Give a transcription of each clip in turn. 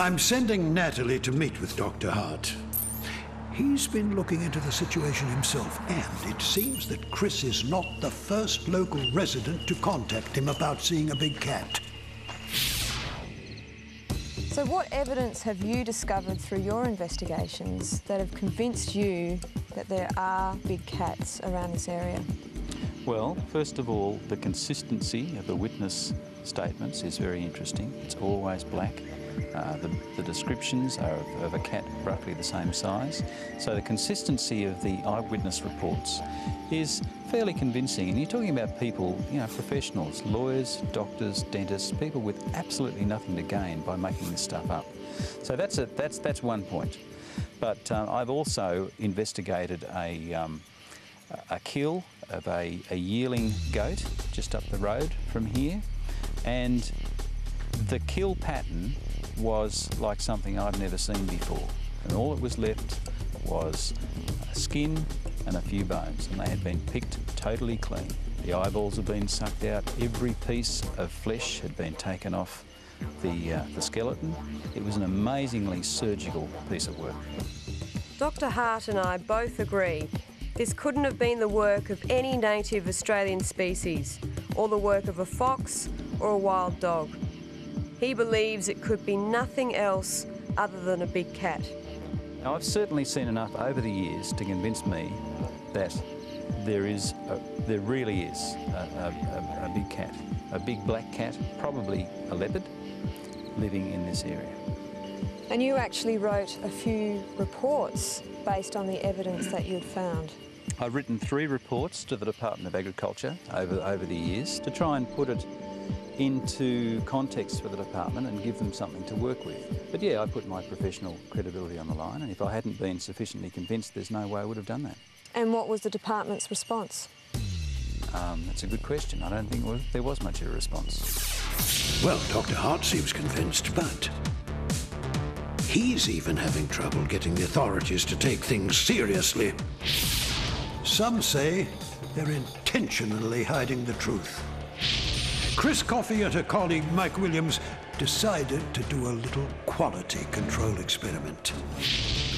I'm sending Natalie to meet with Dr. Hart. He's been looking into the situation himself, and it seems that Chris is not the first local resident to contact him about seeing a big cat. So what evidence have you discovered through your investigations that have convinced you that there are big cats around this area? Well, first of all, the consistency of the witness statements is very interesting. It's always black. The descriptions are of a cat roughly the same size. So the consistency of the eyewitness reports is fairly convincing. And you're talking about people, professionals, lawyers, doctors, dentists, people with absolutely nothing to gain by making this stuff up. So that's one point. But I've also investigated a kill of a yearling goat just up the road from here, and the kill pattern was like something I'd never seen before, and all that was left was skin and a few bones, and they had been picked totally clean. The eyeballs had been sucked out, every piece of flesh had been taken off the skeleton. It was an amazingly surgical piece of work. Dr. Hart and I both agree this couldn't have been the work of any native Australian species, or the work of a fox or a wild dog. He believes it could be nothing else other than a big cat. Now, I've certainly seen enough over the years to convince me that there really is a big cat, a big black cat, probably a leopard, living in this area. And you actually wrote a few reports based on the evidence that you'd found. I've written 3 reports to the Department of Agriculture over the years to try and put it into context for the department and give them something to work with. But yeah, I put my professional credibility on the line, and if I hadn't been sufficiently convinced, there's no way I would have done that. And what was the department's response? That's a good question. I don't think there was much of a response. Well, Dr. Hart seems convinced, but he's even having trouble getting the authorities to take things seriously. Some say they're intentionally hiding the truth. Chris Coffey and her colleague Mike Williams decided to do a little quality control experiment.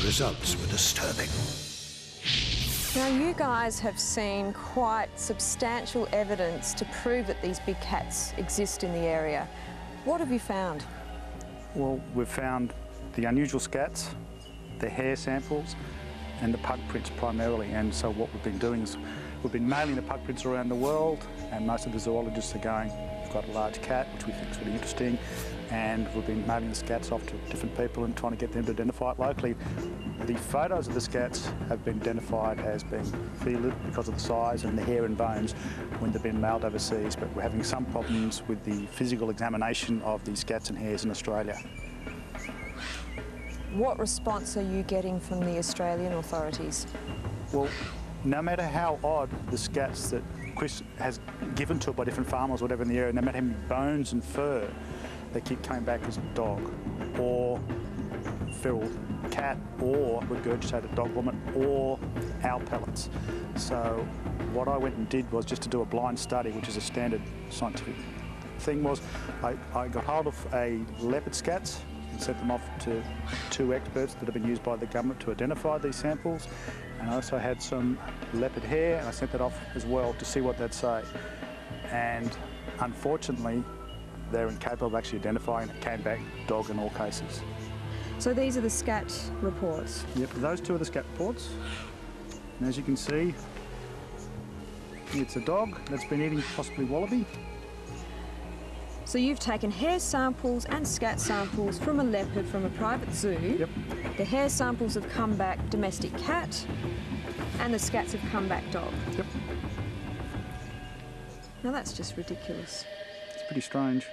The results were disturbing. Now, you guys have seen quite substantial evidence to prove that these big cats exist in the area. What have you found? Well, we've found the unusual scats, the hair samples, and the pug prints primarily. And so what we've been doing is we've been mailing the pug prints around the world, and most of the zoologists are going, we've got a large cat, which we think is really interesting, and we've been mailing the scats off to different people and trying to get them to identify it locally. The photos of the scats have been identified as being fielded because of the size and the hair and bones when they've been mailed overseas, but we're having some problems with the physical examination of the scats and hairs in Australia. What response are you getting from the Australian authorities? Well, no matter how odd the scats that Chris has given to it by different farmers or whatever in the area, no matter how many bones and fur, they keep coming back as dog or feral cat or regurgitated dog vomit or owl pellets. So what I went and did was just to do a blind study, which is a standard scientific thing, was I got hold of a leopard scats and sent them off to 2 experts that have been used by the government to identify these samples. And I also had some leopard hair, and I sent that off as well to see what they'd say. And unfortunately, they're incapable of actually identifying it. Came back dog in all cases. So these are the scat reports? Yep, those 2 are the scat reports. And as you can see, it's a dog that's been eating possibly wallaby. So you've taken hair samples and scat samples from a leopard from a private zoo. Yep. The hair samples have come back domestic cat, and the scats have come back dog. Yep. Now that's just ridiculous. It's pretty strange.